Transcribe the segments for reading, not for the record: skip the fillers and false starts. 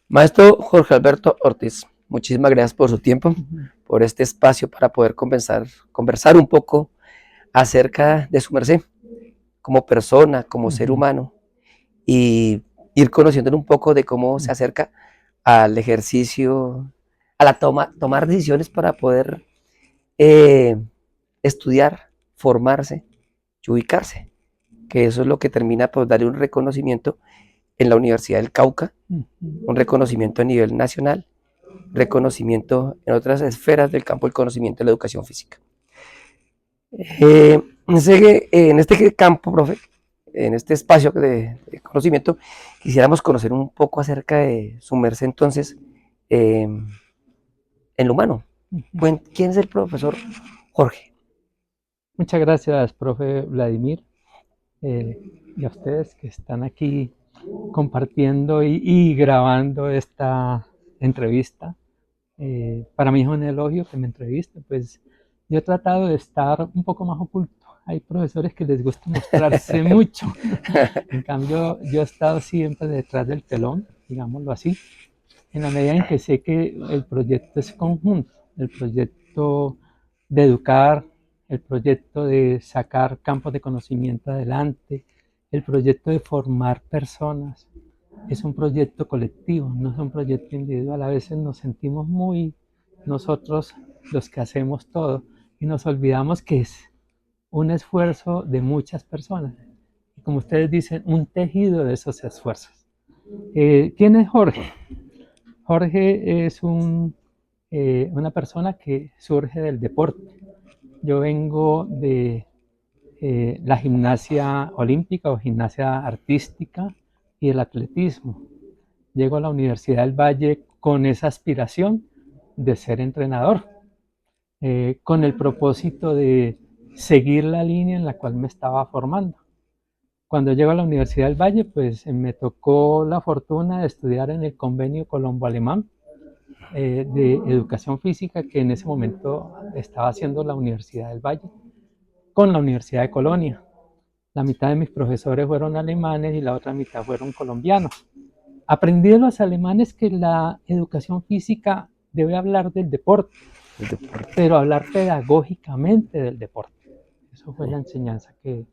Maestro Jorge Alberto Ortiz, muchísimas gracias por su tiempo, por este espacio para poder conversar un poco acerca de su merced como persona, como ser Ujú. humano y ir conociendo un poco de cómo se acerca al ejercicio, a la tomar decisiones para poder eh, estudiar, formarse y ubicarse, que eso es lo que termina por darle un reconocimiento en la Universidad del Cauca, un reconocimiento a nivel nacional, reconocimiento en otras esferas del campo del conocimiento de la educación física. En este campo, profe, en este espacio de conocimiento, quisiéramos conocer un poco acerca de su merced entonces en lo humano. ¿Quién es el profesor Jorge? Muchas gracias, profe Vladimir, y a ustedes que están aquí compartiendo y grabando esta entrevista. Para mí es un elogio que me entrevisten, pues yo he tratado de estar un poco más oculto. Hay profesores que les gusta mostrarse mucho. En cambio, yo he estado siempre detrás del telón, digámoslo así, en la medida en que sé que el proyecto es conjunto, el proyecto de educar, el proyecto de sacar campos de conocimiento adelante, el proyecto de formar personas, es un proyecto colectivo, no es un proyecto individual. A veces nos sentimos muy nosotros los que hacemos todo y nos olvidamos que es un esfuerzo de muchas personas. Y como ustedes dicen, un tejido de esos esfuerzos. ¿Quién es Jorge? Jorge es una persona que surge del deporte. Yo vengo de la gimnasia olímpica o gimnasia artística y el atletismo. Llego a la Universidad del Valle con esa aspiración de ser entrenador, con el propósito de seguir la línea en la cual me estaba formando. Cuando llego a la Universidad del Valle, pues me tocó la fortuna de estudiar en el convenio colombo-alemán de educación física que en ese momento estaba haciendo la Universidad del Valle con la Universidad de Colonia. La mitad de mis profesores fueron alemanes y la otra mitad fueron colombianos. Aprendí de los alemanes que la educación física debe hablar del deporte, El deporte. pero hablar pedagógicamente del deporte. Eso fue la enseñanza que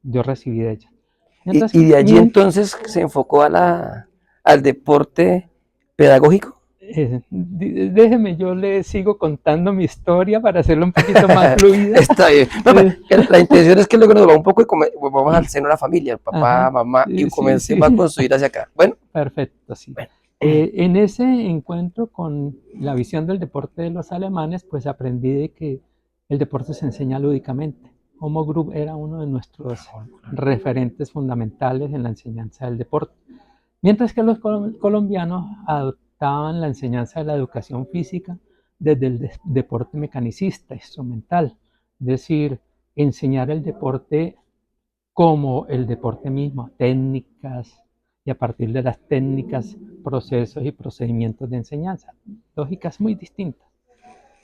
yo recibí de ella. Mientras, Y de allí entonces se enfocó al deporte pedagógico. déjeme, yo le sigo contando mi historia para hacerla un poquito más fluida. Está bien. No, la intención es que luego nos va un poco y vamos al seno de la familia, papá, Ajá, mamá, y sí, comencemos a sí, construir hacia acá. Bueno, perfecto, sí. bueno. En ese encuentro con la visión del deporte de los alemanes, pues aprendí de que el deporte se enseña lúdicamente. Homo Group era uno de nuestros referentes fundamentales en la enseñanza del deporte. Mientras que los colombianos adoptaban la enseñanza de la educación física desde el deporte mecanicista, instrumental, es decir, enseñar el deporte como el deporte mismo, técnicas y a partir de las técnicas, procesos y procedimientos de enseñanza, lógicas muy distintas.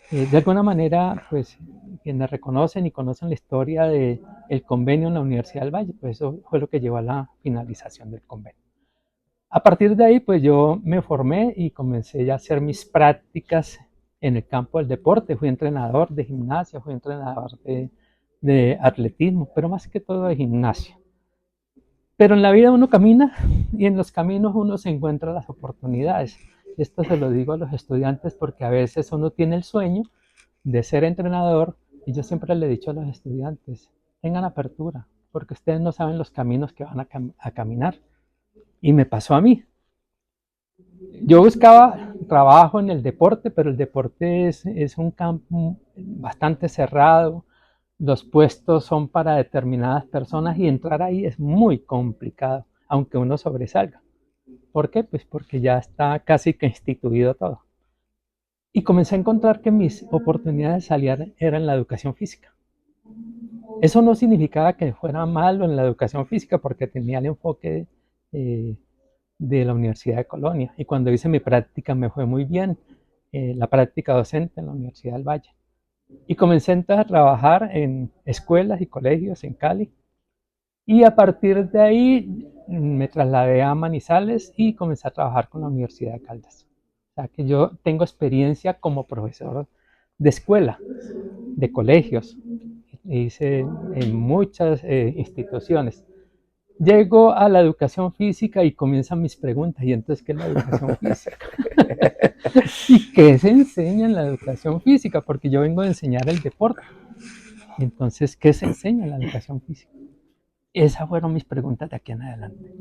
De alguna manera, pues quienes reconocen y conocen la historia del convenio en la Universidad del Valle, pues eso fue lo que llevó a la finalización del convenio. A partir de ahí, pues yo me formé y comencé ya a hacer mis prácticas en el campo del deporte. Fui entrenador de gimnasia, fui entrenador de atletismo, pero más que todo de gimnasia. Pero en la vida uno camina y en los caminos uno se encuentra las oportunidades. Esto se lo digo a los estudiantes porque a veces uno tiene el sueño de ser entrenador y yo siempre le he dicho a los estudiantes, tengan apertura, porque ustedes no saben los caminos que van a caminar. Y me pasó a mí. Yo buscaba trabajo en el deporte, pero el deporte es un campo bastante cerrado, los puestos son para determinadas personas y entrar ahí es muy complicado, aunque uno sobresalga. ¿Por qué? Pues porque ya está casi que instituido todo. Y comencé a encontrar que mis oportunidades de salir eran la educación física. Eso no significaba que fuera malo en la educación física porque tenía el enfoque eh, de la Universidad de Colonia. Y cuando hice mi práctica me fue muy bien, la práctica docente en la Universidad del Valle. Y comencé entonces a trabajar en escuelas y colegios en Cali. Y a partir de ahí me trasladé a Manizales y comencé a trabajar con la Universidad de Caldas. O sea que yo tengo experiencia como profesor de escuela, de colegios. Hice en muchas instituciones. Llego a la educación física y comienzan mis preguntas. ¿Y entonces qué es la educación física? ¿Y qué se enseña en la educación física? Porque yo vengo a enseñar el deporte. Entonces, ¿qué se enseña en la educación física? Esas fueron mis preguntas de aquí en adelante.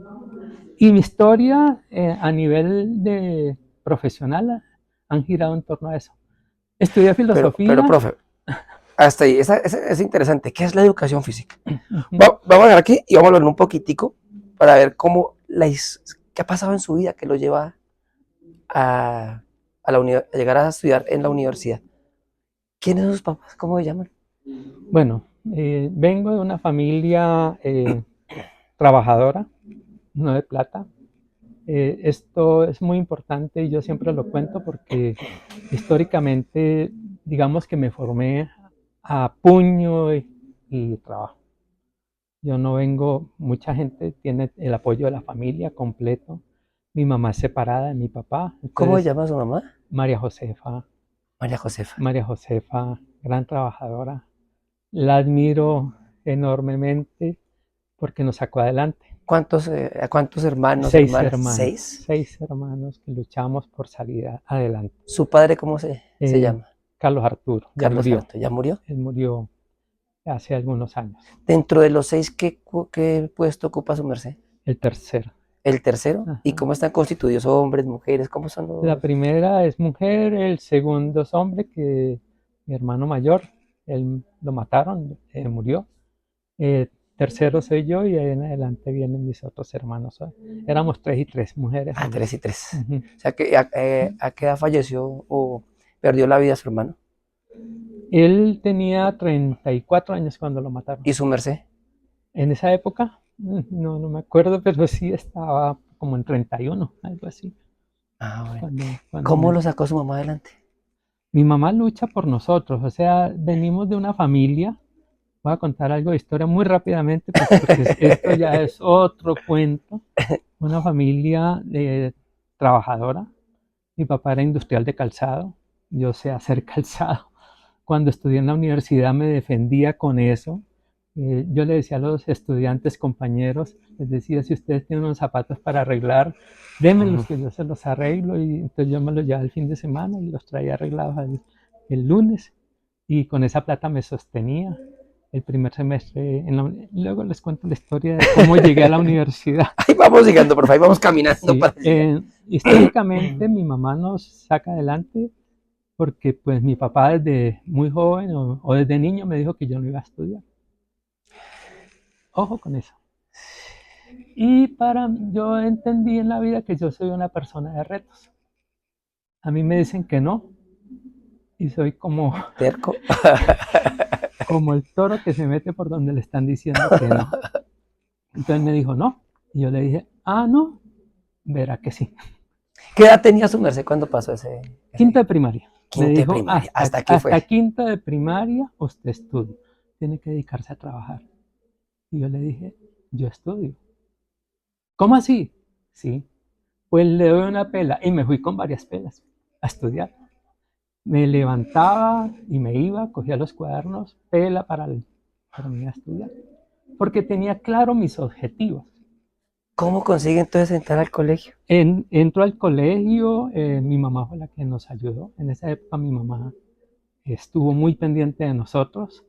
Y mi historia a nivel de profesional han girado en torno a eso. Estudié Pero filosofía. profe, hasta ahí, es interesante. ¿Qué es la educación física? Vamos a ver aquí y vamos a hablar un poquitico para ver qué ha pasado en su vida que lo lleva a llegar a estudiar en la universidad. ¿Quiénes son sus papás? ¿Cómo se llaman? Bueno, vengo de una familia trabajadora, no de plata. Esto es muy importante y yo siempre lo cuento porque históricamente, digamos que me formé a puño y trabajo. Yo no vengo, mucha gente tiene el apoyo de la familia completo. Mi mamá es separada de mi papá. ¿Cómo se Entonces, llama su mamá? María Josefa, María Josefa. María Josefa, gran trabajadora. La admiro enormemente porque nos sacó adelante. ¿Cuántos hermanos, Seis hermanas? hermanos, ¿Seis? 6 hermanos que luchamos por salir adelante. ¿Su padre cómo se llama? Carlos Arturo, ya Carlos murió. Harto. ¿Ya murió? Él murió hace algunos años. Dentro de los seis, ¿qué puesto ocupa su merced? El tercero. ¿El tercero? Ajá. ¿Y cómo están constituidos? ¿Hombres, mujeres? ¿Cómo son los...? La primera es mujer, el segundo es hombre, que mi hermano mayor, él lo mataron, murió. Tercero soy yo y ahí en adelante vienen mis otros hermanos. Éramos 3 y 3 mujeres. Ah, 3 y 3. Uh-huh. O sea, ¿a qué edad falleció o perdió la vida su hermano? Él tenía 34 años cuando lo mataron. ¿Y su merced? En esa época, no me acuerdo, pero sí estaba como en 31, algo así. Ah, bueno. ¿Cómo lo sacó su mamá adelante? Mi mamá lucha por nosotros, o sea, venimos de una familia. Voy a contar algo de historia muy rápidamente, porque esto ya es otro cuento. Una familia trabajadora. Mi papá era industrial de calzado, yo sé hacer calzado. Cuando estudié en la universidad me defendía con eso. Yo le decía a los estudiantes, compañeros, les decía, si ustedes tienen unos zapatos para arreglar, démenlos que yo se los arreglo. Y entonces yo me los llevaba el fin de semana y los traía arreglados el lunes. Y con esa plata me sostenía el primer semestre. Luego les cuento la historia de cómo llegué a la universidad. Ahí vamos llegando, por favor, vamos caminando. Sí, históricamente mi mamá nos saca adelante porque pues mi papá desde muy joven o desde niño me dijo que yo no iba a estudiar. Ojo con eso. Y yo entendí en la vida que yo soy una persona de retos. A mí me dicen que no y soy como terco, como el toro que se mete por donde le están diciendo que no. Entonces me dijo no y yo le dije, no, verá que sí. ¿Qué edad tenía su merced cuando pasó ese? Quinto de primaria. Quinto de primaria, hasta aquí fue. Hasta quinto de primaria usted estudia, tiene que dedicarse a trabajar. Y yo le dije, yo estudio. ¿Cómo así? Sí, pues le doy una pela y me fui con varias pelas a estudiar. Me levantaba y me iba, cogía los cuadernos, pela para me iba a estudiar, porque tenía claro mis objetivos. ¿Cómo consigue entonces entrar al colegio? Entro al colegio, mi mamá fue la que nos ayudó. En esa época mi mamá estuvo muy pendiente de nosotros,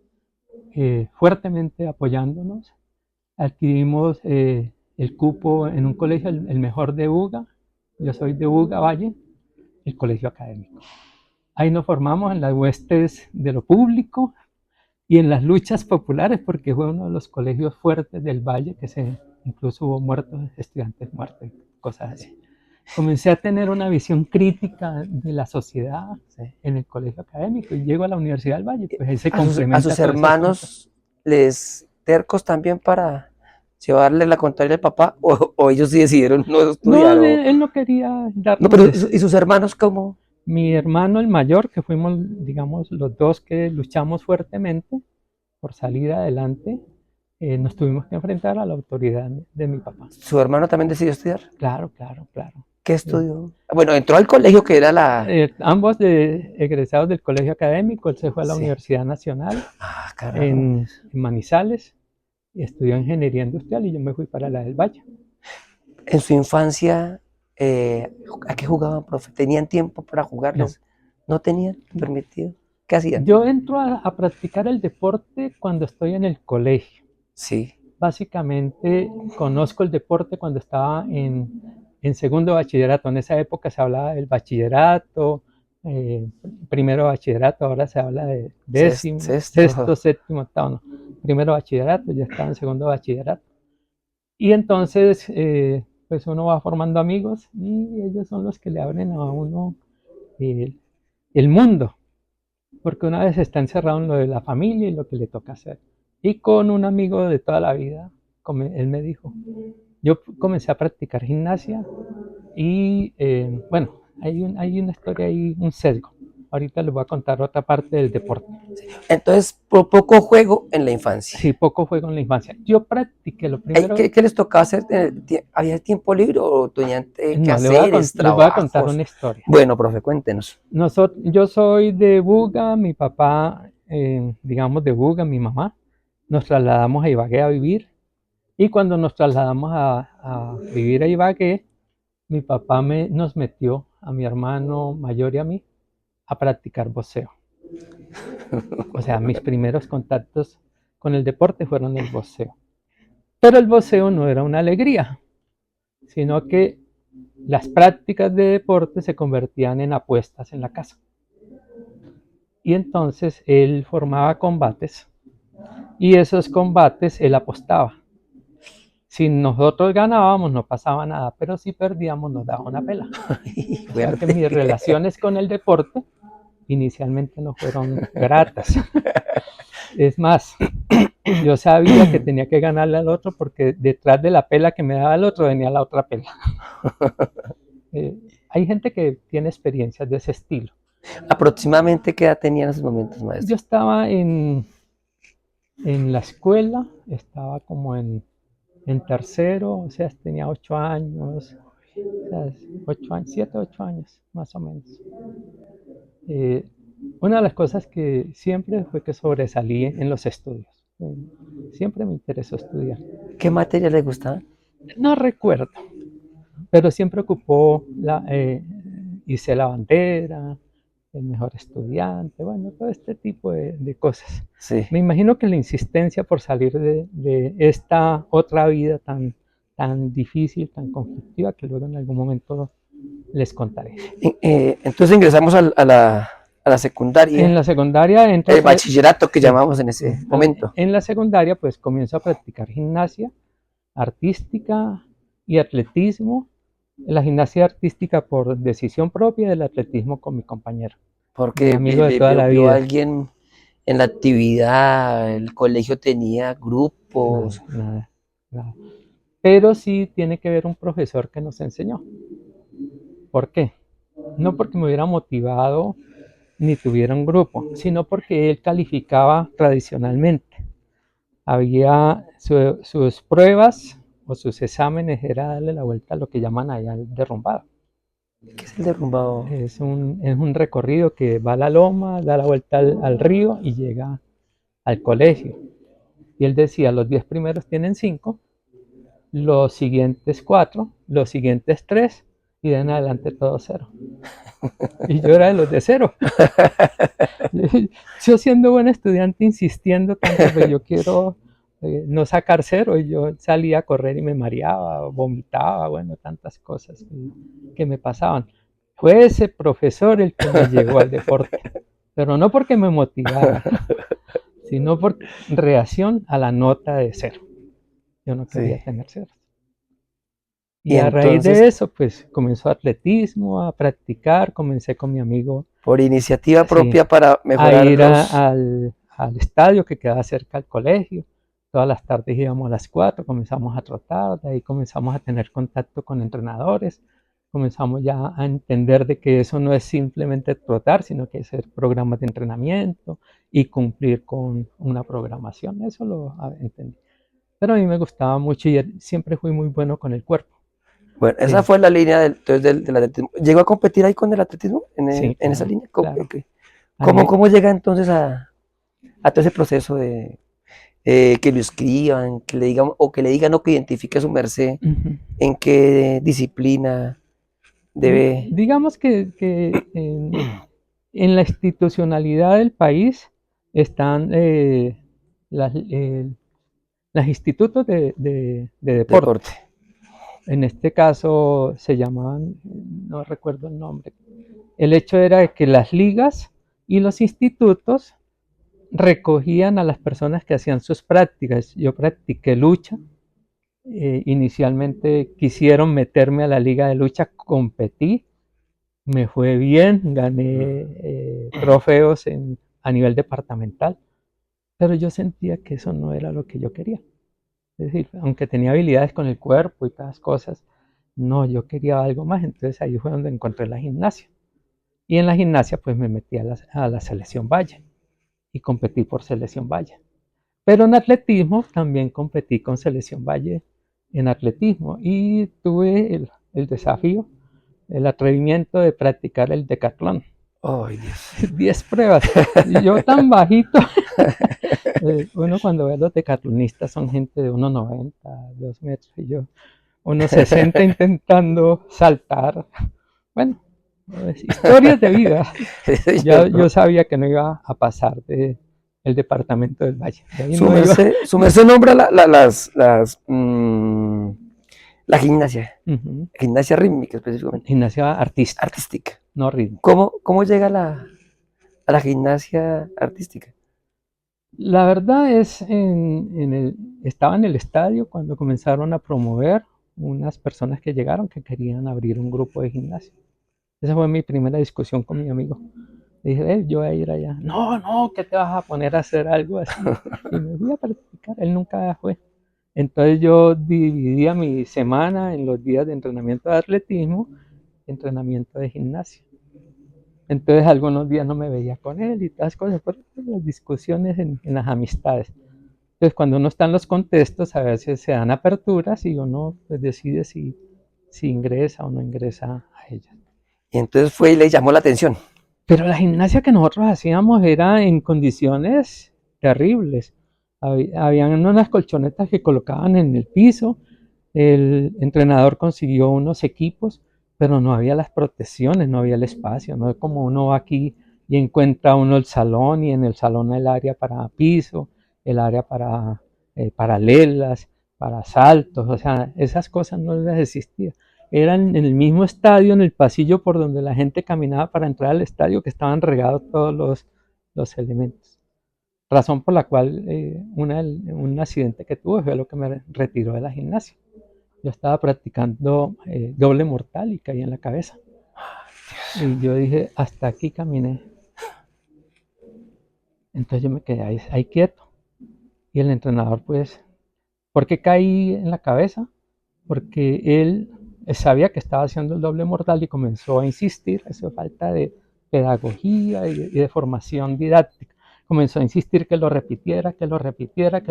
fuertemente apoyándonos. Adquirimos el cupo en un colegio, el mejor de Buga. Yo soy de Buga Valle, el colegio académico. Ahí nos formamos en las huestes de lo público y en las luchas populares, porque fue uno de los colegios fuertes del Valle, incluso hubo muertos, estudiantes muertos, cosas así. Comencé a tener una visión crítica de la sociedad en el colegio académico y llego a la Universidad del Valle. Pues ahí se complementa. ¿A sus hermanos tercos también para llevarle la contraria al papá o ellos sí decidieron no estudiar? No, él no quería darnos. No, pero ¿y sus hermanos cómo? Mi hermano el mayor, que fuimos, digamos, los dos que luchamos fuertemente por salir adelante, nos tuvimos que enfrentar a la autoridad de mi papá. ¿Su hermano también decidió estudiar? Claro, claro, claro. ¿Qué estudió? Bueno, entró al colegio que era la... Ambos egresados del colegio académico, él se fue a la Sí. Universidad Nacional Ah, carajo. en Manizales y estudió ingeniería industrial y yo me fui para la del Valle. En su infancia, ¿a qué jugaban, profe? ¿Tenían tiempo para jugarles? ¿No tenían permitido? ¿Qué hacían? Yo entro a practicar el deporte cuando estoy en el colegio. Sí. Básicamente conozco el deporte cuando estaba en segundo bachillerato. En esa época se hablaba del bachillerato, primero bachillerato, ahora se habla de décimo, sexto, séptimo, octavo, no. Primero bachillerato, ya estaba en segundo bachillerato. Y entonces, pues uno va formando amigos y ellos son los que le abren a uno el mundo, porque una vez está encerrado en lo de la familia y lo que le toca hacer. Y con un amigo de toda la vida, él me dijo, yo comencé a practicar gimnasia y bueno, hay una historia ahí, un sesgo. Ahorita les voy a contar otra parte del deporte. Entonces, poco juego en la infancia. Sí, poco juego en la infancia. Yo practiqué lo primero. ¿Qué les tocaba hacer? ¿Había tiempo libre o tenían que No, hacer? les voy a contar una historia. Bueno, profe, cuéntenos. Yo soy de Buga, mi papá, digamos de Buga, mi mamá. Nos trasladamos a Ibagué a vivir. Y cuando nos trasladamos a vivir a Ibagué, mi papá nos metió a mi hermano mayor y a mí a practicar boxeo. O sea, mis primeros contactos con el deporte fueron el boxeo. Pero el boxeo no era una alegría, sino que las prácticas de deporte se convertían en apuestas en la casa. Y entonces él formaba combates y esos combates él apostaba. Si nosotros ganábamos no pasaba nada, pero si perdíamos nos daba una pela. O sea que mis relaciones con el deporte inicialmente no fueron gratas. Es más, yo sabía que tenía que ganarle al otro porque detrás de la pela que me daba el otro venía la otra pela. Hay gente que tiene experiencias de ese estilo. ¿Aproximadamente qué edad tenía en esos momentos, maestro? Yo estaba en la escuela, estaba como en tercero, o sea, tenía 8 años, o sea, 8 años, 7, 8 años, más o menos. Una de las cosas que siempre fue que sobresalí en los estudios. Siempre me interesó estudiar. ¿Qué materia le gustaba? No recuerdo, pero siempre hice la bandera, el mejor estudiante, bueno, todo este tipo de cosas. Sí. Me imagino que la insistencia por salir de esta otra vida tan difícil, tan conflictiva, que luego en algún momento les contaré. Entonces ingresamos a la secundaria. En la secundaria el bachillerato que llamamos en ese momento. En la secundaria pues comienzo a practicar gimnasia artística y atletismo. La gimnasia artística por decisión propia, del atletismo con mi compañero. Porque amigo de toda la vida. Alguien en la actividad, el colegio tenía grupos. Nada. Pero sí tiene que ver un profesor que nos enseñó. ¿Por qué? No porque me hubiera motivado ni tuviera un grupo, sino porque él calificaba tradicionalmente. Había sus pruebas o sus exámenes, era darle la vuelta a lo que llaman allá el derrumbado. ¿Qué es el derrumbado? Es un recorrido que va a la loma, da la vuelta al río y llega al colegio. Y él decía, los 10 primeros tienen 5, los siguientes 4, los siguientes 3 y de en adelante todo 0. Y yo era de los de 0. Yo siendo buen estudiante insistiendo tanto que yo quiero no sacar 0, y yo salía a correr y me mareaba, vomitaba, bueno, tantas cosas que me pasaban. Fue ese profesor el que me llevó al deporte, pero no porque me motivara, sino por reacción a la nota de 0. Yo no quería tener 0. Y a raíz de eso, pues comenzó atletismo, a practicar, comencé con mi amigo. Por iniciativa propia para mejorar. A ir al estadio que quedaba cerca del colegio. Todas las tardes íbamos a las 4, comenzamos a trotar, de ahí comenzamos a tener contacto con entrenadores, comenzamos ya a entender de que eso no es simplemente trotar, sino que es hacer programas de entrenamiento y cumplir con una programación, eso lo entendí. pero a mí me gustaba mucho y siempre fui muy bueno con el cuerpo. Bueno, esa fue la línea entonces del atletismo. ¿Llegó a competir ahí con el atletismo? Sí, En esa claro, línea. claro. ¿Cómo llega entonces a todo ese proceso de que lo escriban, que le digan, o que le digan o que identifique su merced Ujú. en qué disciplina debe? Digamos que en la institucionalidad del país están las institutos de deporte. Deporte. En este caso se llamaban, no recuerdo el nombre. El hecho era que las ligas y los institutos recogían a las personas que hacían sus prácticas. Yo practiqué lucha. Inicialmente quisieron meterme a la liga de lucha, competí, me fue bien, gané trofeos a nivel departamental, pero yo sentía que eso no era lo que yo quería. Es decir, aunque tenía habilidades con el cuerpo y todas las cosas, no, yo quería algo más. Entonces ahí fue donde encontré la gimnasia. Y en la gimnasia pues me metí a la selección Valle y competí por selección Valle. Pero en atletismo también competí con selección Valle en atletismo y tuve el desafío, el atrevimiento de practicar el decatlón. Ay, Dios. 10 pruebas. Y yo tan bajito. Uno cuando ve a los decatlonistas son gente de 1,90, 2 metros, y yo 1,60 intentando saltar. Bueno, historias de vida. Ya yo sabía que no iba a pasar el departamento del Valle. De ahí no iba. Su merced nombra la gimnasia, Ujú. gimnasia rítmica específicamente, Gimnasia artística, artística. no ritmo. ¿Cómo llega a la gimnasia artística? La verdad es, estaba en el estadio cuando comenzaron a promover unas personas que llegaron que querían abrir un grupo de gimnasia. Esa fue mi primera discusión con mi amigo. Le dije, yo voy a ir allá. No, no, que te vas a poner a hacer algo así. Y me fui a practicar, él nunca fue. Entonces yo dividía mi semana en los días de entrenamiento de atletismo, entrenamiento de gimnasia. Entonces algunos días no me veía con él y todas cosas, por las discusiones en las amistades. Entonces cuando uno está en los contextos, a veces se dan aperturas y uno pues, decide si ingresa o no ingresa a ellas. Y entonces fue y le llamó la atención. Pero la gimnasia que nosotros hacíamos era en condiciones terribles. Habían unas colchonetas que colocaban en el piso, el entrenador consiguió unos equipos, pero no había las protecciones, no había el espacio, no es como uno va aquí y encuentra uno el salón y en el salón el área para piso, el área para paralelas, para saltos, o sea, esas cosas no les existían. Eran en el mismo estadio, en el pasillo por donde la gente caminaba para entrar al estadio, que estaban regados todos los elementos. Razón por la cual un accidente que tuve fue lo que me retiró de la gimnasia. Yo estaba practicando doble mortal y caí en la cabeza. Y yo dije, hasta aquí caminé. Entonces yo me quedé ahí quieto. Y el entrenador, pues, ¿por qué caí en la cabeza? Porque él sabía que estaba haciendo el doble mortal y comenzó a insistir, eso es falta de pedagogía y de formación didáctica. Comenzó a insistir que lo repitiera, que lo repitiera,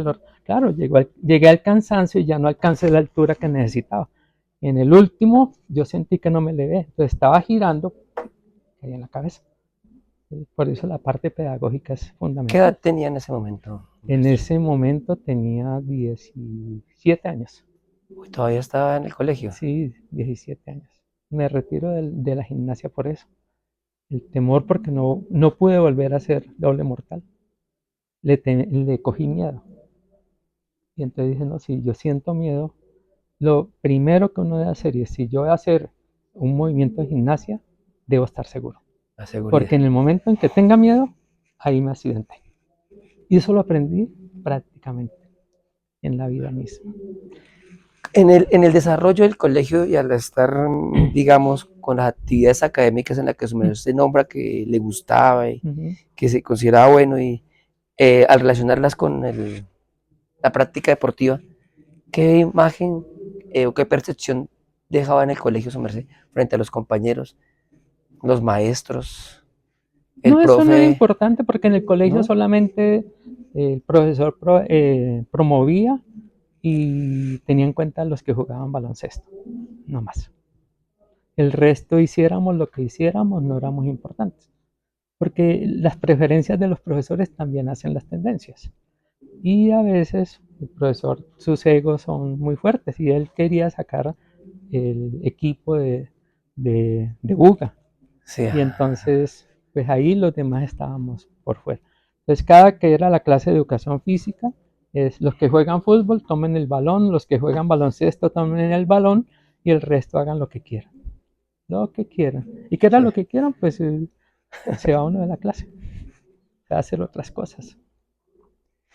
Claro, llegué al cansancio y ya no alcancé la altura que necesitaba. En el último, yo sentí que no me levé, entonces estaba girando, caí en la cabeza. Por eso la parte pedagógica es ¿Qué edad fundamental. tenía en ese momento? En ese momento tenía 17 años. Uy, todavía estaba en el colegio. Sí, 17 años. Me retiro de la gimnasia por eso. El temor porque no pude volver a hacer doble mortal. Le cogí miedo. Y entonces dije, no, si yo siento miedo, lo primero que uno debe hacer es, si yo voy a hacer un movimiento de gimnasia, debo estar seguro. La seguridad. Porque en el momento en que tenga miedo, ahí me accidenté. Y eso lo aprendí prácticamente en la vida misma. En el desarrollo del colegio y al estar, digamos, con las actividades académicas en las que su merced se nombra que le gustaba y Ujú. que se consideraba bueno y al relacionarlas con la práctica deportiva, ¿qué imagen o qué percepción dejaba en el colegio su merced frente a los compañeros, los maestros, el No, eso no era profe? importante porque en el colegio ¿No? solamente el profesor promovía y tenía en cuenta los que jugaban baloncesto, no más. El resto, hiciéramos lo que hiciéramos, no éramos importantes, porque las preferencias de los profesores también hacen las tendencias. Y a veces el profesor, sus egos son muy fuertes y él quería sacar el equipo de Buga. Sí. Y entonces, pues ahí los demás estábamos por fuera. Entonces, cada que era la clase de educación física, es los que juegan fútbol tomen el balón, los que juegan baloncesto tomen el balón y el resto hagan lo que quieran. Lo que quieran. ¿Y qué era Sí. lo que quieran? Pues se va uno de la clase a hacer otras cosas.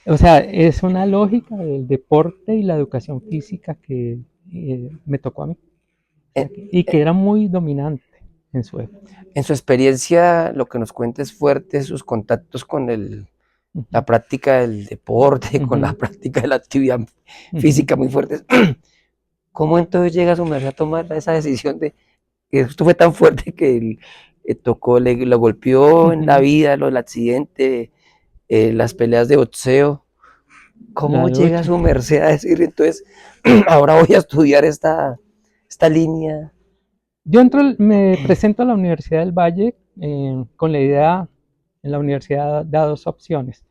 O sea, es una lógica del deporte y la educación física que me tocó a mí. O sea, En, y que era muy dominante en su época. en su experiencia, lo que nos cuenta es fuerte sus contactos con la Uh-huh, práctica del deporte, con la uh-huh, práctica de la actividad uh-huh, física muy fuertes. ¿Cómo entonces llega su merced a tomar esa decisión de que esto fue tan fuerte que tocó, lo golpeó en la uh-huh. vida, el accidente, las peleas de boxeo? ¿Cómo La llega lucha. su merced a decir, entonces, ahora voy a estudiar esta línea? Yo me presento a la Universidad del Valle con la idea, en la universidad da dos opciones.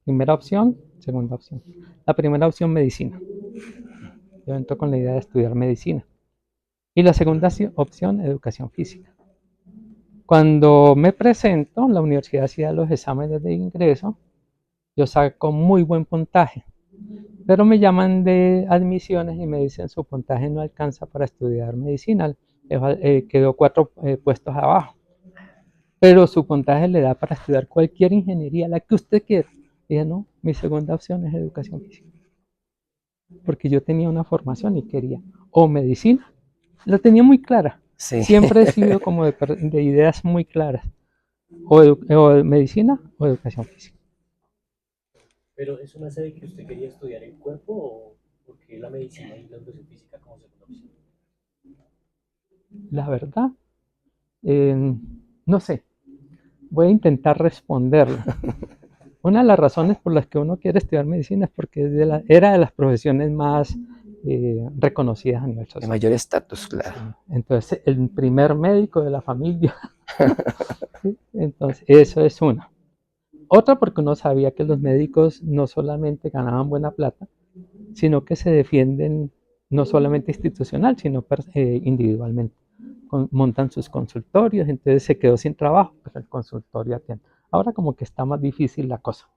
Primera opción, segunda opción. La primera opción, medicina. Yo entro con la idea de estudiar medicina. Y la segunda opción, educación física. Cuando me presento, la universidad hacía los exámenes de ingreso, yo saco muy buen puntaje, pero me llaman de admisiones y me dicen su puntaje no alcanza para estudiar medicina, quedó 4 puestos abajo, pero su puntaje le da para estudiar cualquier ingeniería, la que usted quiera. Y dije, no, mi segunda opción es educación física, porque yo tenía una formación y quería o medicina, la tenía muy clara, Sí. siempre he sido como de ideas muy claras, o medicina o educación física. Pero ¿eso nace de que usted quería estudiar el cuerpo o porque la medicina y la educación física como segunda opción? La verdad, eh, no sé, voy a intentar responderla. Una de las razones por las que uno quiere estudiar medicina es porque era de las profesiones más reconocidas a nivel De social. mayor estatus, claro. Sí. Entonces, el primer médico de la familia. ¿Sí? Entonces, eso es una. Otra porque uno sabía que los médicos no solamente ganaban buena plata, sino que se defienden no solamente institucional, sino individualmente. Montan sus consultorios, entonces se quedó sin trabajo, pero el consultorio atiende. Ahora como que está más difícil la cosa.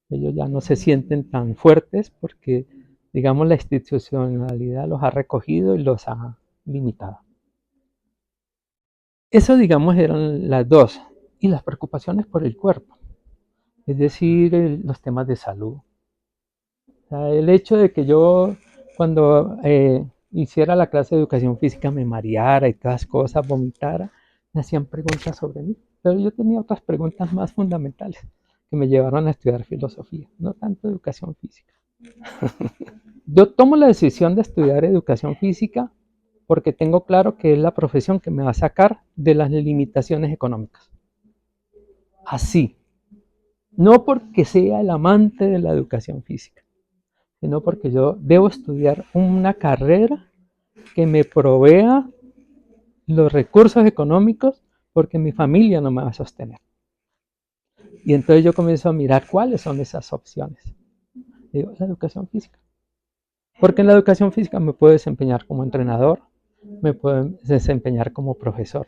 Ellos ya no se sienten tan fuertes porque, digamos, la institucionalidad los ha recogido y los ha limitado. Eso, digamos, eran las dos. Y las preocupaciones por el cuerpo, es decir, los temas de salud. O sea, el hecho de que yo, cuando hiciera la clase de educación física, me mareara y todas cosas, vomitara, me hacían preguntas sobre mí. Pero yo tenía otras preguntas más fundamentales que me llevaron a estudiar filosofía, no tanto educación física. Yo tomo la decisión de estudiar educación física porque tengo claro que es la profesión que me va a sacar de las limitaciones económicas. Así, no porque sea el amante de la educación física, sino porque yo debo estudiar una carrera que me provea los recursos económicos porque mi familia no me va a sostener. Y entonces yo comienzo a mirar cuáles son esas opciones. Digo, la educación física. Porque en la educación física me puedo desempeñar como entrenador, me puedo desempeñar como profesor.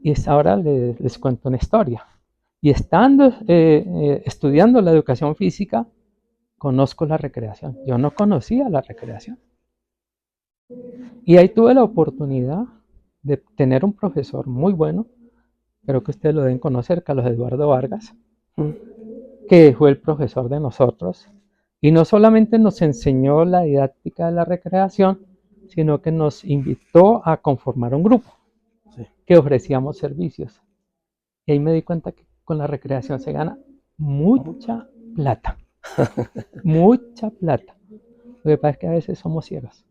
Y ahora les cuento una historia. Y estando estudiando la educación física, conozco la recreación. Yo no conocía la recreación. Y ahí tuve la oportunidad de tener un profesor muy bueno, creo que ustedes lo deben conocer, Carlos Eduardo Vargas, que fue el profesor de nosotros. Y no solamente nos enseñó la didáctica de la recreación, sino que nos invitó a conformar un grupo que ofrecíamos servicios. Y ahí me di cuenta que con la recreación se gana mucha plata. Mucha plata. Lo que pasa es que a veces somos ciegos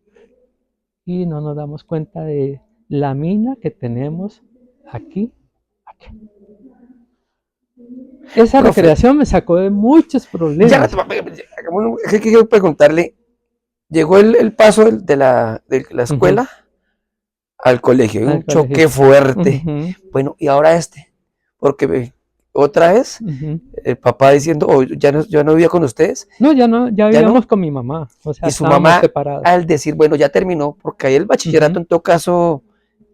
y no nos damos cuenta de la mina que tenemos aquí. Esa Profe, recreación me sacó de muchos ya, problemas. es que quiero preguntarle, llegó el paso de la Ujú, escuela al colegio, hay al un choque colegio. fuerte. Ujú, Bueno, y ahora porque otra vez ujú. el papá diciendo, oh, ya no vivía con ustedes, No, ya no, ya ya vivíamos no. con mi mamá, o sea, Y su estábamos mamá, separados. al decir, bueno, ya terminó, porque ahí el Ujú, bachillerato en todo caso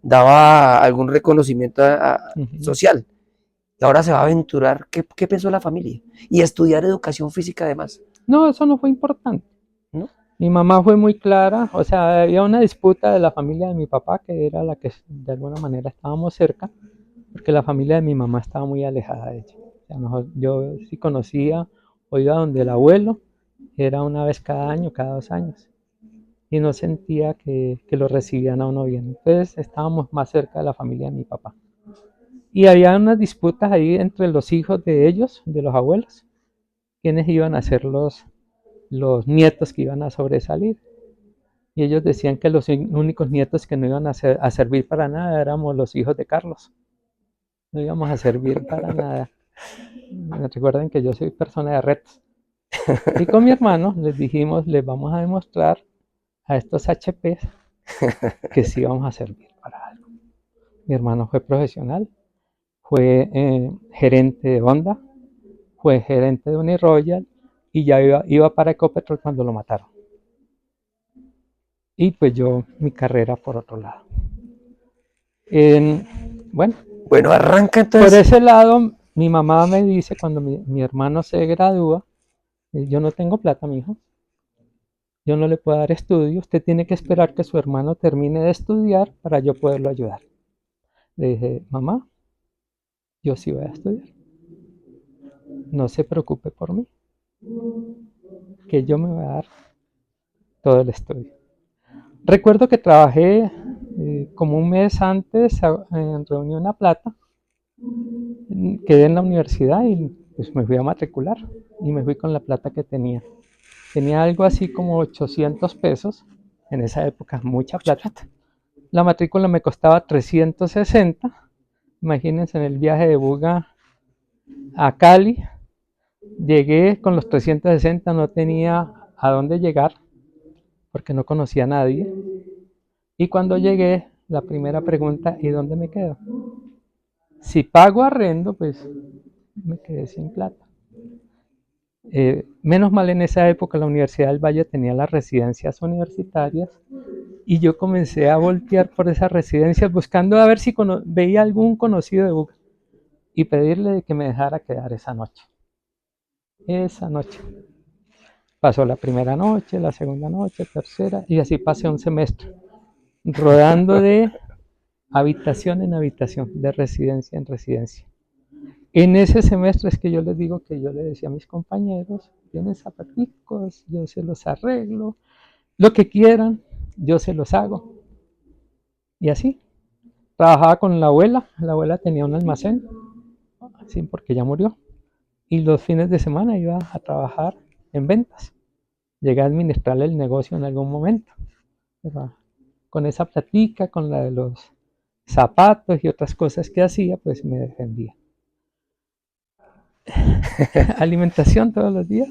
daba algún reconocimiento ujú. social. Y ahora se va a aventurar. ¿Qué pensó la familia? Y estudiar educación física además, No, eso no fue importante. ¿no? Mi mamá fue muy clara, o sea, había una disputa de la familia de mi papá, que era la que de alguna manera estábamos cerca, porque la familia de mi mamá estaba muy alejada de ella. O sea, yo sí conocía o iba donde el abuelo, era una vez cada año, cada 2 años, y no sentía que lo recibían a uno bien. Entonces estábamos más cerca de la familia de mi papá. Y había unas disputas ahí entre los hijos de ellos, de los abuelos, quienes iban a ser los nietos que iban a sobresalir. Y ellos decían que los únicos nietos que no iban a servir para nada éramos los hijos de Carlos. No íbamos a servir para nada. Recuerden que yo soy persona de retos. Y con mi hermano les dijimos, les vamos a demostrar a estos HP que sí vamos a servir para algo. Mi hermano fue profesional, fue gerente de Honda, fue gerente de Uniroyal y ya iba para Ecopetrol cuando lo mataron. Y pues yo, mi carrera por otro lado. Bueno, Bueno, arranca por entonces. ese lado, mi mamá me dice cuando mi hermano se gradúa, yo no tengo plata, mi hijo, yo no le puedo dar estudio, usted tiene que esperar que su hermano termine de estudiar para yo poderlo ayudar. Le dije, mamá, yo sí voy a estudiar, no se preocupe por mí, que yo me voy a dar todo el estudio. Recuerdo que trabajé como un mes antes en Reunión a Plata, quedé en la universidad y pues me fui a matricular y me fui con la plata que tenía. Tenía algo así como 800 pesos, en esa época mucha Mucha plata. plata. La matrícula me costaba 360, imagínense en el viaje de Buga a Cali, llegué con los 360, no tenía a dónde llegar porque no conocía a nadie. Y cuando llegué, la primera pregunta, ¿y dónde me quedo? Si pago arrendo, pues me quedé sin plata. Menos mal en esa época la Universidad del Valle tenía las residencias universitarias y yo comencé a voltear por esas residencias buscando a ver si veía algún conocido de Buga y pedirle que me dejara quedar esa noche. Esa noche. Pasó la primera noche, la segunda noche, tercera y así pasé un semestre rodando de habitación en habitación, de residencia en residencia. En ese semestre es que yo les digo que yo le decía a mis compañeros, tienen zapaticos, yo se los arreglo, lo que quieran, yo se los hago. Y así, trabajaba con la abuela tenía un almacén, sí, porque ya murió. Y los fines de semana iba a trabajar en ventas. Llegué a administrar el negocio en algún momento. Pero con esa platica, con la de los zapatos y otras cosas que hacía, pues me defendía. Alimentación todos los días.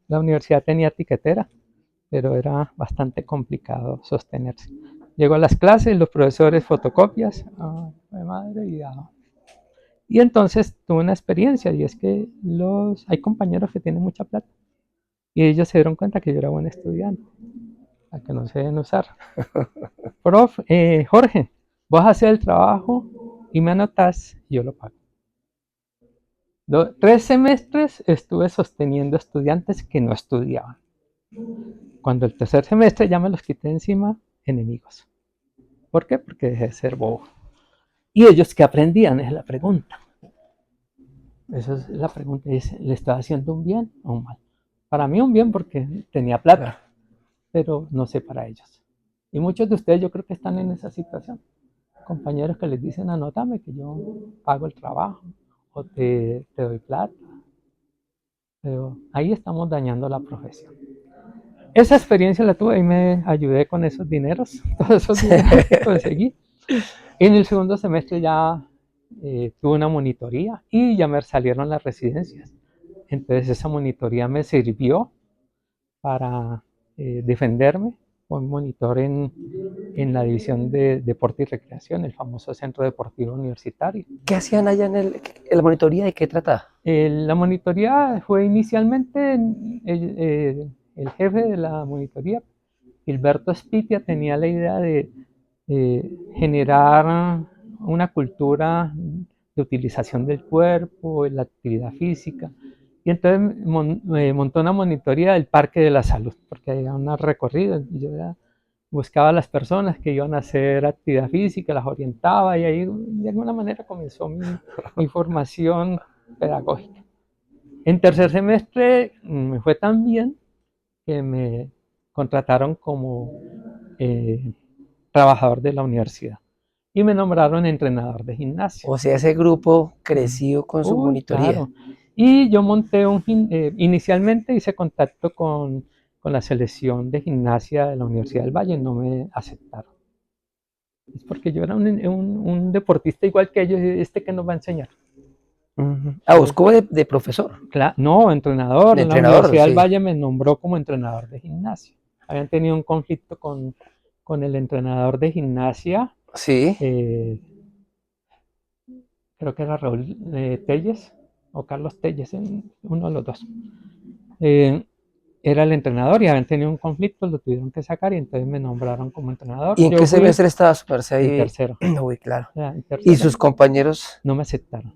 La universidad tenía tiquetera, pero era bastante complicado sostenerse. Llego a las clases, los profesores fotocopias, madre, y entonces tuve una experiencia y es que hay compañeros que tienen mucha plata y ellos se dieron cuenta que yo era buen estudiante, a que no se deben usar. Prof, Jorge, vas a hacer el trabajo y me anotas y yo lo pago. 3 semestres estuve sosteniendo estudiantes que no estudiaban. Cuando el tercer semestre ya me los quité encima, enemigos. ¿Por qué? Porque dejé de ser bobo. ¿Y ellos qué aprendían? Es la pregunta. Esa es la pregunta. ¿Le estaba haciendo un bien o un mal? Para mí un bien porque tenía Claro. plata, pero no sé para ellos. Y muchos de ustedes yo creo que están en esa situación. Compañeros que les dicen, anótame que yo pago el trabajo o te doy plata. Pero ahí estamos dañando la profesión. Esa experiencia la tuve y me ayudé con esos dineros, todos esos dineros que conseguí. Y en el segundo semestre ya tuve una monitoría y ya me salieron las residencias. Entonces esa monitoría me sirvió para defenderme. Fui monitor en la división de deporte y recreación, el famoso Centro Deportivo Universitario. ¿Qué hacían allá en la monitoría? ¿De qué trataba? La monitoría fue inicialmente el jefe de la monitoría, Gilberto Spitia, tenía la idea de generar una cultura de utilización del cuerpo, de la actividad física. Y entonces montó una monitoría del Parque de la Salud, porque había un recorrido. Yo buscaba a las personas que iban a hacer actividad física, las orientaba y ahí de alguna manera comenzó mi formación pedagógica. En tercer semestre me fue tan bien que me contrataron como trabajador de la universidad y me nombraron entrenador de gimnasio. O sea, ese grupo creció con su monitoría. Claro. Y yo monté inicialmente hice contacto con la selección de gimnasia de la Universidad del Valle, no me aceptaron. Es porque yo era un deportista igual que ellos, que nos va a enseñar. Ah, buscó de profesor. No, entrenador. De En la entrenador, Universidad del sí. Valle me nombró como entrenador de gimnasia. Habían tenido un conflicto con el entrenador de gimnasia, Sí. creo que era Raúl Telles o Carlos Telles, uno de los dos. Era el entrenador y habían tenido un conflicto, lo tuvieron que sacar y entonces me nombraron como entrenador. ¿Y en qué semestre estaba su merced ahí? En tercero. Uy, claro. En tercero. ¿Y sus compañeros? No me aceptaron.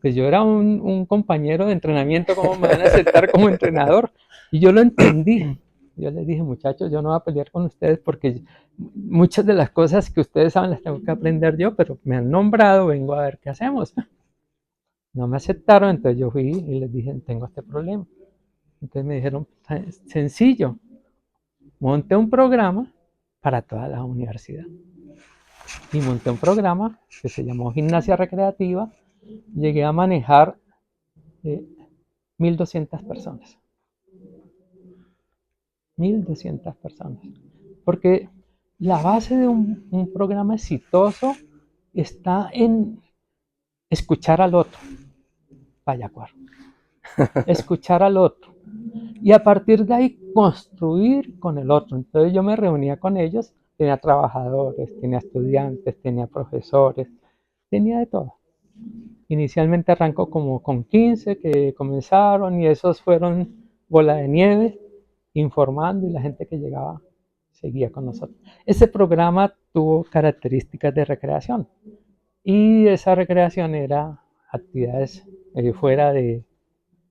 Pues yo era un compañero de entrenamiento, ¿cómo me van a aceptar como entrenador? Y yo lo entendí. Yo les dije, muchachos, yo no voy a pelear con ustedes porque muchas de las cosas que ustedes saben las tengo que aprender yo, pero me han nombrado, vengo a ver qué hacemos. No me aceptaron, entonces yo fui y les dije, tengo este problema. Entonces me dijeron, sencillo, monté un programa para toda la universidad. Y monté un programa que se llamó Gimnasia Recreativa. Llegué a manejar 1.200 personas. 1.200 personas. Porque la base de un programa exitoso está en escuchar al otro. Payacuar. Escuchar al otro. Y a partir de ahí construir con el otro. Entonces yo me reunía con ellos, tenía trabajadores, tenía estudiantes, tenía profesores, tenía de todo. Inicialmente arrancó como con 15 que comenzaron y esos fueron bola de nieve, informando y la gente que llegaba seguía con nosotros. Ese programa tuvo características de recreación y esa recreación era actividades fuera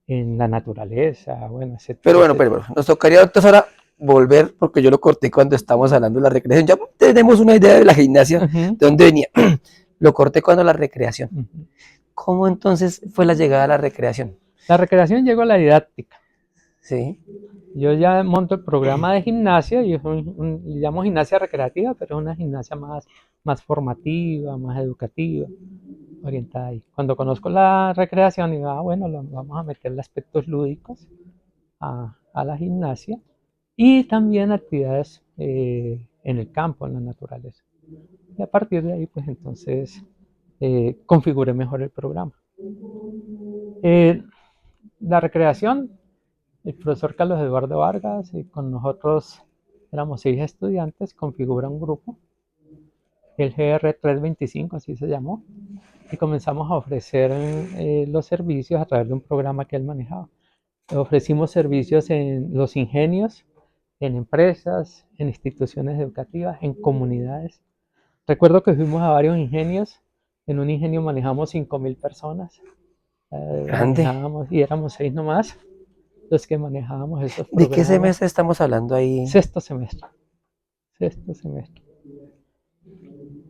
en la naturaleza, bueno, etcétera. Pero bueno, nos tocaría entonces ahora volver, porque yo lo corté cuando estábamos hablando de la recreación. Ya tenemos una idea de la gimnasia, de dónde venía. Lo corté cuando la recreación. ¿Cómo entonces fue la llegada a la recreación? La recreación llegó a la didáctica. Sí. Yo ya monto el programa de gimnasia, y le llamo gimnasia recreativa, pero es una gimnasia más formativa, más educativa, orientada ahí. Cuando conozco la recreación, digo, bueno, vamos a meterle aspectos lúdicos a la gimnasia y también actividades en el campo, en la naturaleza. Y a partir de ahí, pues entonces configuré mejor el programa. La recreación, el profesor Carlos Eduardo Vargas y con nosotros éramos 6 estudiantes, configura un grupo, el GR325, así se llamó, y comenzamos a ofrecer los servicios a través de un programa que él manejaba. Ofrecimos servicios en los ingenios, en empresas, en instituciones educativas, en comunidades. Recuerdo que fuimos a varios ingenios. En un ingenio manejamos 5.000 personas. Y éramos 6 nomás los que manejábamos esos programas. ¿De qué semestre estamos hablando ahí? Sexto semestre.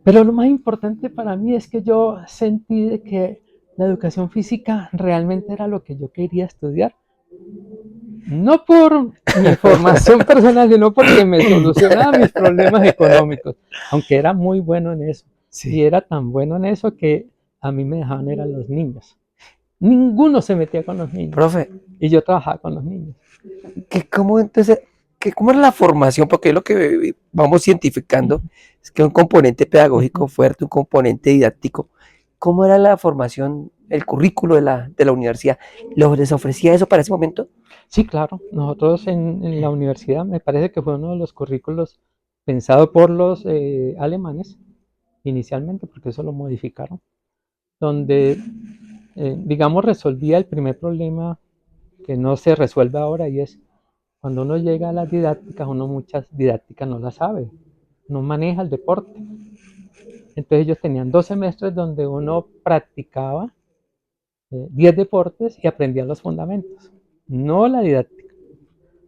Pero lo más importante para mí es que yo sentí de que la educación física realmente era lo que yo quería estudiar. No por mi formación personal, sino porque me solucionaba mis problemas económicos, aunque era muy bueno en eso. Sí. Y era tan bueno en eso que a mí me dejaban ir a los niños. Ninguno se metía con los niños. Profe. Y yo trabajaba con los niños. ¿Cómo era la formación? Porque lo que vamos cientificando es que un componente pedagógico fuerte, un componente didáctico, ¿cómo era la formación, el currículo de la universidad? ¿Les ofrecía eso para ese momento? Sí, claro. Nosotros en la universidad me parece que fue uno de los currículos pensado por los alemanes inicialmente, porque eso lo modificaron, donde, digamos, resolvía el primer problema que no se resuelve ahora y es cuando uno llega a las didácticas, uno muchas didácticas no las sabe, no maneja el deporte. Entonces ellos tenían 2 semestres donde uno practicaba 10 deportes y aprendía los fundamentos, no la didáctica.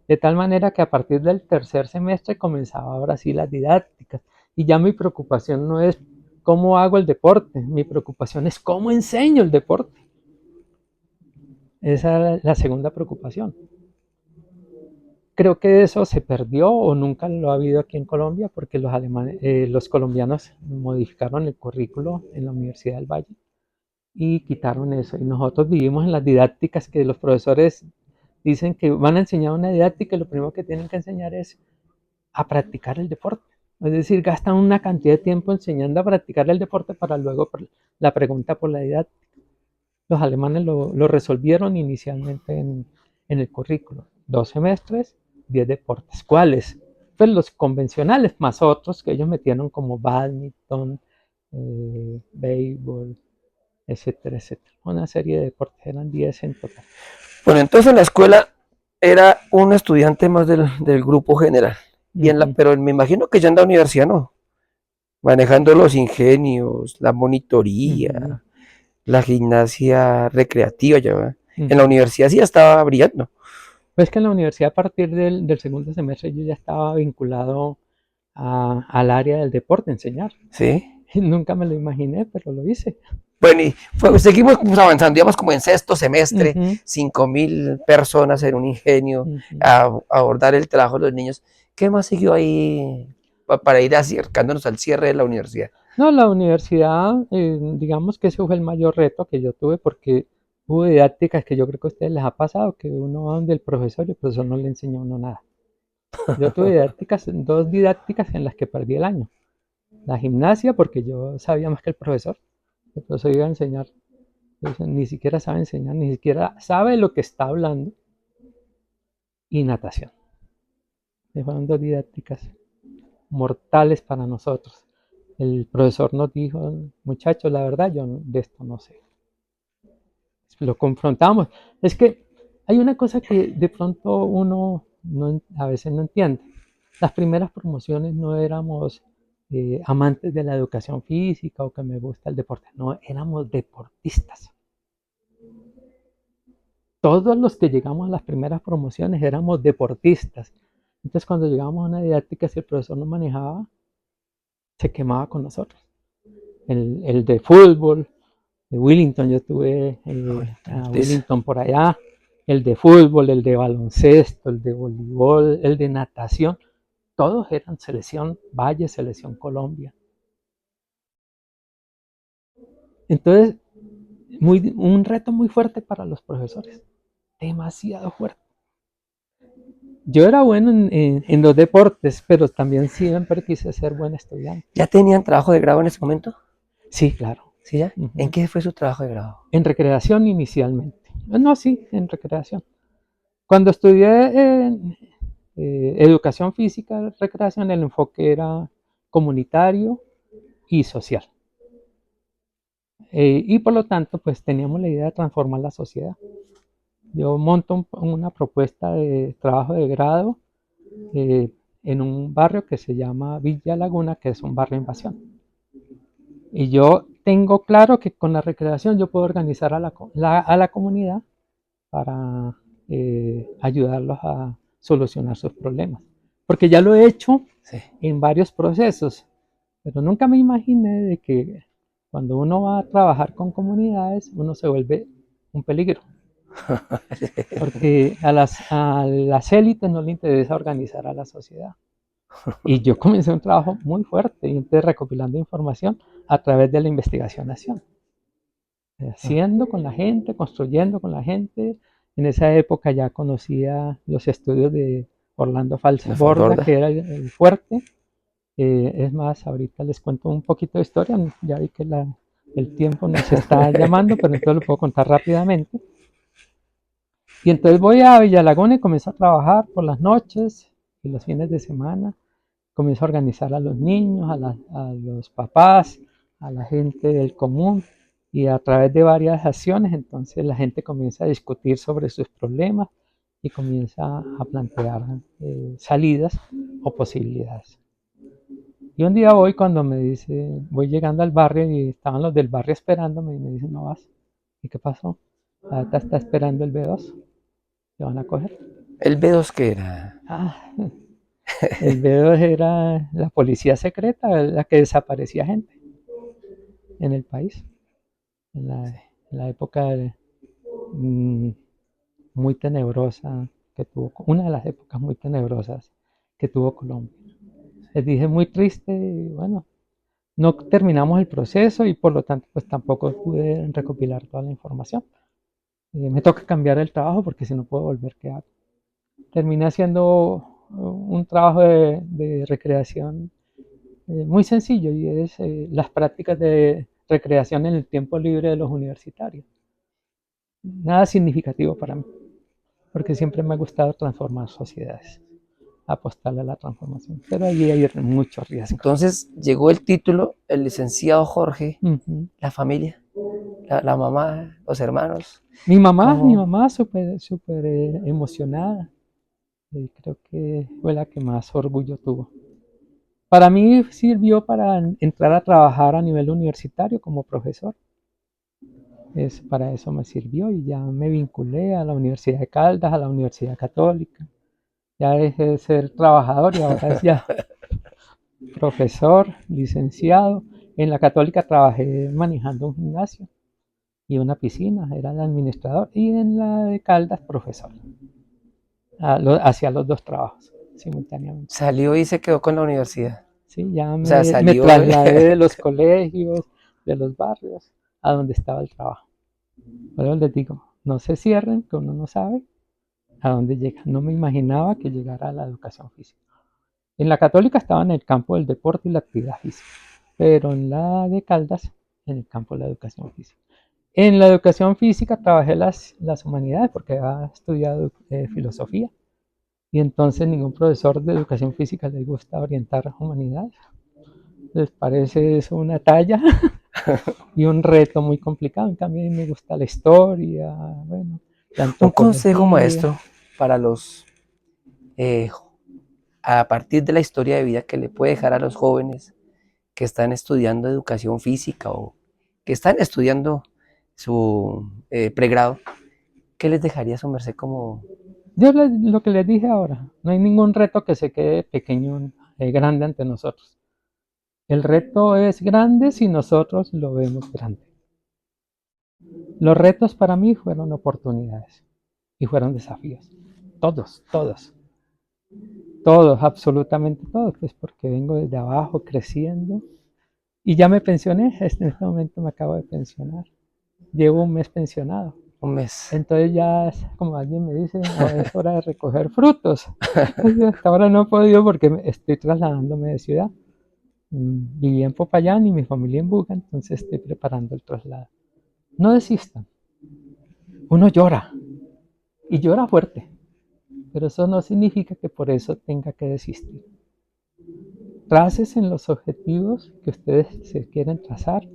De tal manera que a partir del tercer semestre comenzaba ahora sí las didácticas. Y ya mi preocupación no es cómo hago el deporte, mi preocupación es cómo enseño el deporte. Esa es la segunda preocupación. Creo que eso se perdió o nunca lo ha habido aquí en Colombia porque los colombianos modificaron el currículo en la Universidad del Valle y quitaron eso. Y nosotros vivimos en las didácticas que los profesores dicen que van a enseñar una didáctica y lo primero que tienen que enseñar es a practicar el deporte. Es decir, gastan una cantidad de tiempo enseñando a practicar el deporte para luego la pregunta por la didáctica. Los alemanes lo resolvieron inicialmente en el currículo. 2 semestres, 10 deportes. ¿Cuáles? Pues los convencionales, más otros que ellos metieron como badminton, béisbol, etcétera, etcétera. Una serie de deportes, eran 10 en total. Bueno, entonces en la escuela era un estudiante más del grupo general. Pero me imagino que ya en la universidad no. Manejando los ingenios, la monitoría, la gimnasia recreativa, ya. En la universidad sí ya estaba brillando. Pues que en la universidad a partir del segundo semestre yo ya estaba vinculado al área del deporte, enseñar. Sí. Nunca me lo imaginé, pero lo hice. Bueno, y seguimos avanzando, digamos como en sexto semestre, 5.000 personas en un ingenio, a abordar el trabajo de los niños. ¿Qué más siguió ahí para ir acercándonos al cierre de la universidad? No, la universidad, digamos que ese fue el mayor reto que yo tuve porque hubo didácticas que yo creo que a ustedes les ha pasado, que uno va donde el profesor y el profesor no le enseña a uno nada. Yo tuve 2 didácticas en las que perdí el año. La gimnasia, porque yo sabía más que el profesor iba a enseñar. Entonces, ni siquiera sabe enseñar, ni siquiera sabe lo que está hablando. Y natación. Fueron 2 didácticas mortales para nosotros. El profesor nos dijo, muchachos, la verdad yo de esto no sé. Lo confrontamos. Es que hay una cosa que de pronto uno a veces no entiende. Las primeras promociones no éramos amantes de la educación física o que me gusta el deporte, no, éramos deportistas. Todos los que llegamos a las primeras promociones éramos deportistas. Entonces cuando llegábamos a una didáctica, si el profesor no manejaba, se quemaba con nosotros. El de fútbol, de Willington, yo tuve a Willington por allá, el de fútbol, el de baloncesto, el de voleibol, el de natación, todos eran selección Valle, selección Colombia. Entonces, un reto muy fuerte para los profesores, demasiado fuerte. Yo era bueno en los deportes, pero también siempre quise ser buen estudiante. ¿Ya tenían trabajo de grado en ese momento? Sí, claro. ¿Sí ya? ¿En qué fue su trabajo de grado? En recreación inicialmente. No, sí, en recreación. Cuando estudié educación física, recreación, el enfoque era comunitario y social. Y por lo tanto, pues teníamos la idea de transformar la sociedad. Yo monto una propuesta de trabajo de grado en un barrio que se llama Villa Laguna, que es un barrio invasión. Y yo tengo claro que con la recreación yo puedo organizar a la comunidad para ayudarlos a solucionar sus problemas. Porque ya lo he hecho en varios procesos, pero nunca me imaginé de que cuando uno va a trabajar con comunidades, uno se vuelve un peligro. Porque a las élites no les interesa organizar a la sociedad. Y yo comencé un trabajo muy fuerte, y entonces recopilando información a través de la investigación-acción. Haciendo con la gente, construyendo con la gente. En esa época ya conocía los estudios de Orlando Falsborda, que era el fuerte. Es más, ahorita les cuento un poquito de historia, ya vi que la el tiempo nos está llamando, pero entonces lo puedo contar rápidamente. Y entonces voy a Villalagón y comienzo a trabajar por las noches y los fines de semana. Comienzo a organizar a los niños, a los papás, a la gente del común, y a través de varias acciones entonces la gente comienza a discutir sobre sus problemas y comienza a plantear salidas o posibilidades. Y un día cuando me dice, voy llegando al barrio y estaban los del barrio esperándome y me dicen, no vas. ¿Y qué pasó? Ahorita está esperando el B2, te van a coger. ¿El B2 qué era? Ah, el B2 era la policía secreta, la que desaparecía gente en el país, en la época mm, muy tenebrosa que tuvo, una de las épocas muy tenebrosas que tuvo Colombia. Les dije muy triste, y bueno, no terminamos el proceso y por lo tanto pues tampoco pude recopilar toda la información. Me toca cambiar el trabajo porque si no puedo volver, ¿qué hago? Terminé haciendo un trabajo de recreación muy sencillo y es las prácticas de recreación en el tiempo libre de los universitarios. Nada significativo para mí, porque siempre me ha gustado transformar sociedades, apostarle a la transformación, pero ahí hay mucho riesgo. Entonces llegó el título, el licenciado Jorge, la familia, la mamá, los hermanos. Mi ¿Cómo? mamá súper emocionada. Creo que fue la que más orgullo tuvo. Para mí sirvió para entrar a trabajar a nivel universitario como profesor. Para eso me sirvió y ya me vinculé a la Universidad de Caldas, a la Universidad Católica. Ya dejé de ser trabajador y ahora es ya profesor, licenciado. En la Católica trabajé manejando un gimnasio y una piscina, era el administrador, y en la de Caldas profesor. Hacía los dos trabajos simultáneamente. Salió y se quedó con la universidad. Sí, ya O sea, me salió. trasladé de los colegios, de los barrios, a donde estaba el trabajo. Por eso les digo, no se cierren, que uno no sabe a dónde llega. No me imaginaba que llegara a la educación física. En la Católica estaba en el campo del deporte y la actividad física, pero en la de Caldas, en el campo de la educación física. En la educación física trabajé las humanidades porque había estudiado filosofía y entonces ningún profesor de educación física les gusta orientar humanidades. Les parece eso una talla y un reto muy complicado. En cambio a mí me gusta la historia, bueno, la Un consejo, antropología. maestro, para los, a partir de la historia de vida que le puede dejar a los jóvenes que están estudiando educación física o que están estudiando su pregrado, ¿qué les dejaría su merced como? Yo lo que les dije ahora, no hay ningún reto que se quede pequeño, grande ante nosotros. El reto es grande si nosotros lo vemos grande. Los retos para mí fueron oportunidades y fueron desafíos. Todos, todos. Todos, absolutamente todos, pues porque vengo desde abajo creciendo y ya me pensioné, en este momento me acabo de pensionar. Llevo un mes pensionado. Un mes. Entonces ya, como alguien me dice, ahora es hora de recoger frutos. Hasta ahora no he podido porque estoy trasladándome de ciudad. Viví en Popayán y mi familia en Buga, entonces estoy preparando el traslado. No desistan. Uno llora y llora fuerte, pero eso no significa que por eso tenga que desistir. Traces en los objetivos que ustedes se quieren trazar,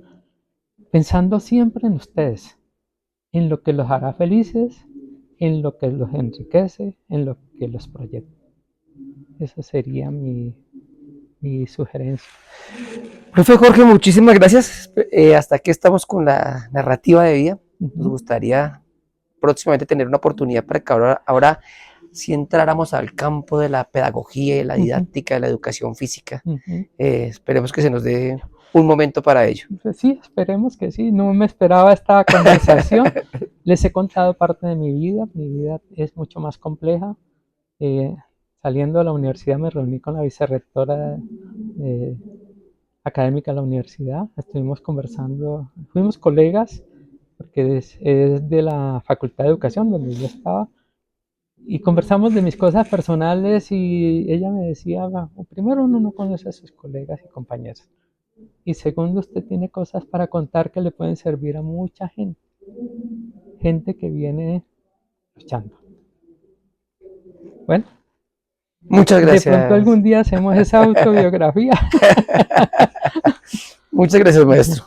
pensando siempre en ustedes, en lo que los hará felices, en lo que los enriquece, en lo que los proyecta. Esa sería mi sugerencia. Profe Jorge, muchísimas gracias. Hasta aquí estamos con la narrativa de vida. Nos gustaría próximamente tener una oportunidad para que ahora si entráramos al campo de la pedagogía y la didáctica de la educación física. Esperemos que se nos dé un momento para ello. Pues sí, esperemos que sí. No me esperaba esta conversación. Les he contado parte de mi vida. Mi vida es mucho más compleja. Saliendo de la universidad me reuní con la vicerrectora académica de la universidad. Estuvimos conversando, fuimos colegas, porque es de la Facultad de Educación donde yo estaba. Y conversamos de mis cosas personales y ella me decía, primero uno no conoce a sus colegas y compañeros. Y segundo, usted tiene cosas para contar que le pueden servir a mucha gente. Gente que viene luchando. Bueno, Muchas de gracias. pronto algún día hacemos esa autobiografía. Muchas gracias, maestro.